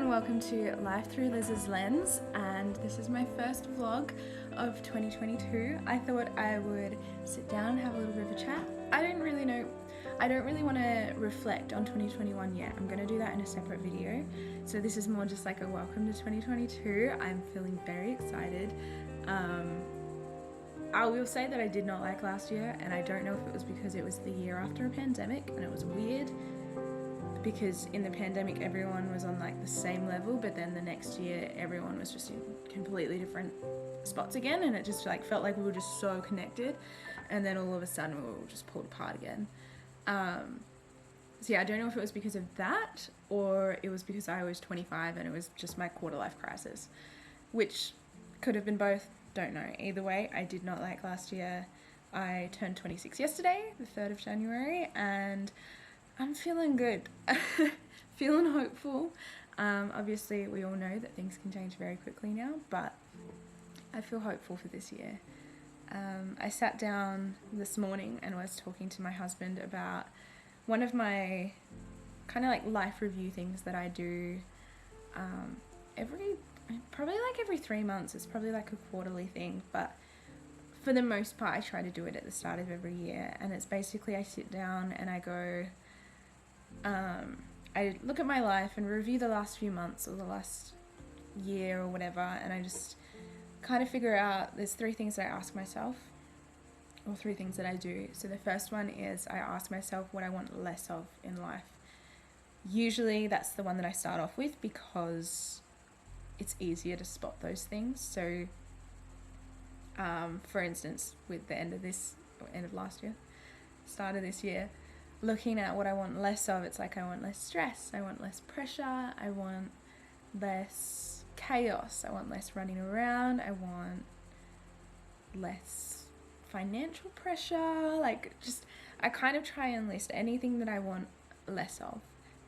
everyone, welcome to Life Through Liz's Lens, and this is my first vlog of 2022. I thought I would sit down and have a little bit of a chat. I don't really want to reflect on 2021 yet. I'm going to do that in a separate video. So this is more just like a welcome to 2022. I'm feeling very excited. I will say that I did not like last year, and I don't know if it was because it was the year after a pandemic and it was weird. Because in the pandemic everyone was on like the same level, but then the next year everyone was just in completely different spots again, and it just like felt like we were just so connected, and then all of a sudden we were just pulled apart again. So yeah, I don't know if it was because of that or it was because I was 25 and it was just my quarter life crisis, which could have been both, don't know. Either way, I did not like last year. I turned 26 yesterday, the 3rd of January, and I'm feeling good. Feeling hopeful. Obviously we all know that things can change very quickly now, but I feel hopeful for this year. I sat down this morning and was talking to my husband about one of my kind of like life review things that I do probably like every 3 months. It's probably like a quarterly thing, but for the most part I try to do it at the start of every year, and it's basically I sit down and I go, I look at my life and review the last few months or the last year or whatever, and I just kind of figure out, there's 3 things that I ask myself, or 3 things that I do. So the first one is I ask myself what I want less of in life. Usually that's the one that I start off with because it's easier to spot those things. So for instance, with the end of last year, start of this year, looking at what I want less of, it's like I want less stress, I want less pressure, I want less chaos, I want less running around, I want less financial pressure, like just I kind of try and list anything that I want less of.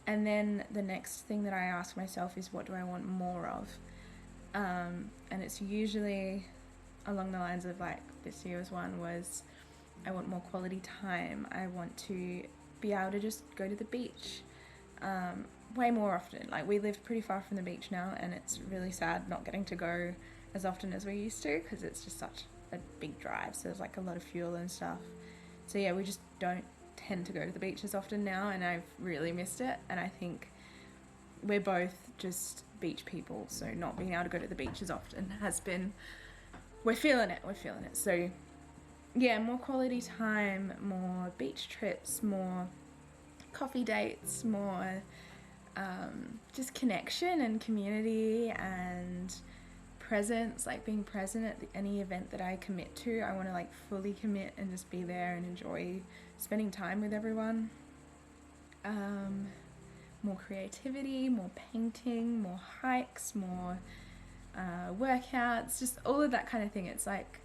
And then the next thing that I ask myself is what do I want more of? And it's usually along the lines of, like, this year's one was I want more quality time. I want to be able to just go to the beach way more often. Like, we live pretty far from the beach now, and it's really sad not getting to go as often as we used to because it's just such a big drive, so there's like a lot of fuel and stuff. So yeah, we just don't tend to go to the beach as often now, and I've really missed it. And I think we're both just beach people, so not being able to go to the beach as often has been, we're feeling it. So yeah, more quality time, more beach trips, more coffee dates, more just connection and community and presence, like being present at any event that I commit to. I want to like fully commit and just be there and enjoy spending time with everyone. More creativity, more painting, more hikes, more workouts, just all of that kind of thing. It's like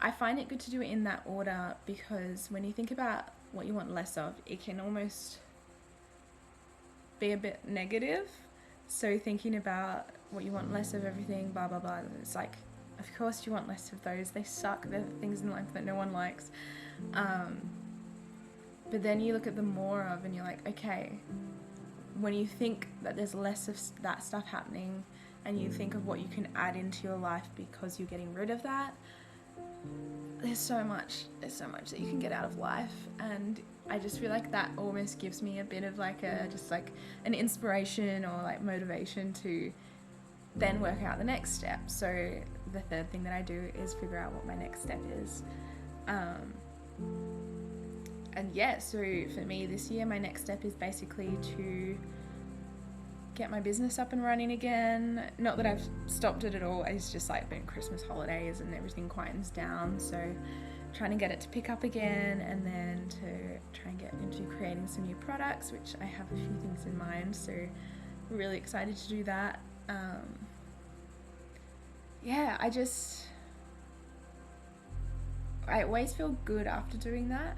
I find it good to do it in that order because when you think about what you want less of, it can almost be a bit negative. So thinking about what you want less of everything, blah, blah, blah, it's like, of course you want less of those. They suck. They're the things in life that no one likes. But then you look at the more of and you're like, okay, when you think that there's less of that stuff happening and you think of what you can add into your life because you're getting rid of that, there's so much that you can get out of life. And I just feel like that almost gives me a bit of like just like an inspiration or like motivation to then work out the next step. So the 3rd thing that I do is figure out what my next step is. And yeah, so for me this year, my next step is basically to get my business up and running again. Not that I've stopped it at all, it's just like been Christmas holidays and everything quietens down, so trying to get it to pick up again, and then to try and get into creating some new products, which I have a few things in mind, so really excited to do that. Yeah, I always feel good after doing that.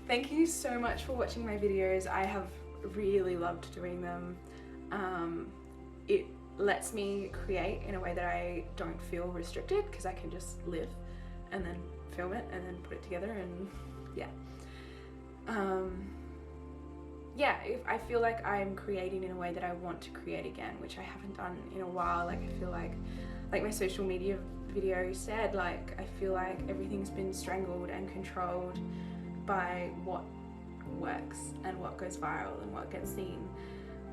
Thank you so much for watching my videos. I have really loved doing them. It lets me create in a way that I don't feel restricted because I can just live and then film it and then put it together, and yeah. yeah, if I feel like I'm creating in a way that I want to create again, which I haven't done in a while. Like I feel like my social media video said, like I feel like everything's been strangled and controlled by what works and what goes viral and what gets seen,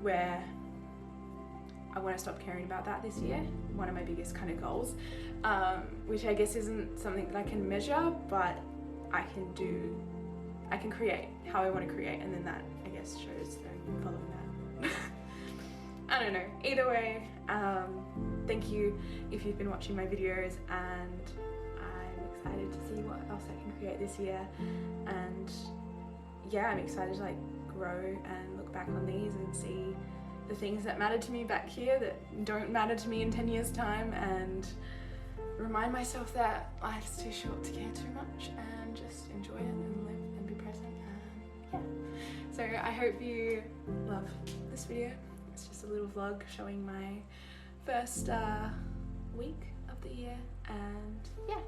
where I want to stop caring about that this year. One of my biggest kind of goals, which I guess isn't something that I can measure, but I can create how I want to create, and then that I guess shows that I'm following that. I don't know, either way, thank you if you've been watching my videos, and I'm excited to see what else I can create this year. And yeah, I'm excited to like grow and look back on these and see the things that matter to me back here that don't matter to me in 10 years time, and remind myself that life's too short to care too much, and just enjoy it and live and be present. And yeah, so I hope you love this video. It's just a little vlog showing my first week of the year, and yeah.